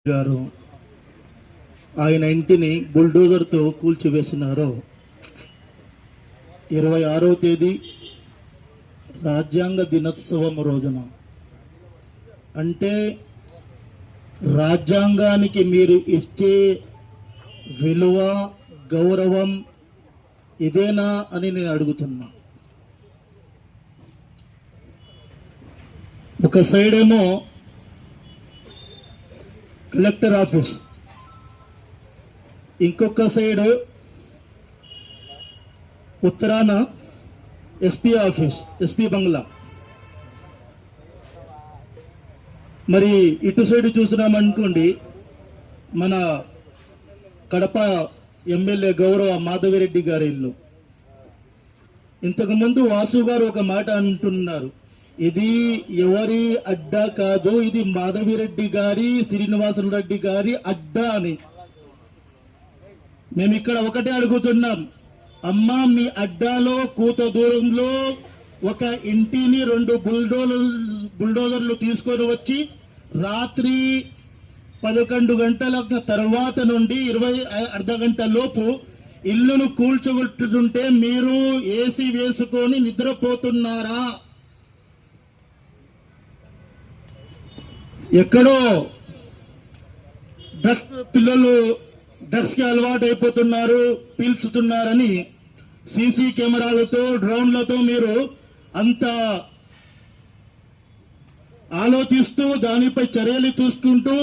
గారు ఆయన ఇంటిని బుల్డోజర్తో కూల్చివేసినారో 26వ తేదీ రాజ్యాంగ దినోత్సవం రోజున, అంటే రాజ్యాంగానికి మీరు ఇచ్చే విలువ గౌరవం ఇదేనా అని నేను అడుగుతున్నా. ఒక సైడ్ ఏమో కలెక్టర్ ఆఫీస్, ఇంకొక సైడ్ ఉత్తరాన ఎస్పీ ఆఫీస్, ఎస్పీ బంగ్లా. మరి ఇటు సైడ్ చూసినామనుకోండి, మన కడప ఎమ్మెల్యే గౌరవ మాధవిరెడ్డి గారి ఇల్లు. ఇంతకుముందు వాసు గారు ఒక మాట అంటున్నారు, ఇది ఎవరి అడ్డా కాదు, ఇది మాధవిరెడ్డి గారి, శ్రీనివాసులు రెడ్డి గారి అడ్డా అని. మేము ఇక్కడ ఒకటే అడుగుతున్నాం, అమ్మా మీ అడ్డాలో కూత దూరంలో ఒక ఇంటిని 2 బుల్డోజర్లు తీసుకొని వచ్చి రాత్రి 11 గంటల తర్వాత నుండి 20 అర్ధ గంట లోపు ఇల్లును కూల్చగొట్టుతుంటే మీరు ఏసీ వేసుకొని నిద్రపోతున్నారా? ఎక్కడో పిల్లలు డ్రగ్స్ కి అలవాటు అయిపోతున్నారు, పీల్చుతున్నారని సీసీ కెమెరాలతో, డ్రోన్లతో మీరు అంత ఆలోచిస్తూ దానిపై చర్యలు తీసుకుంటూ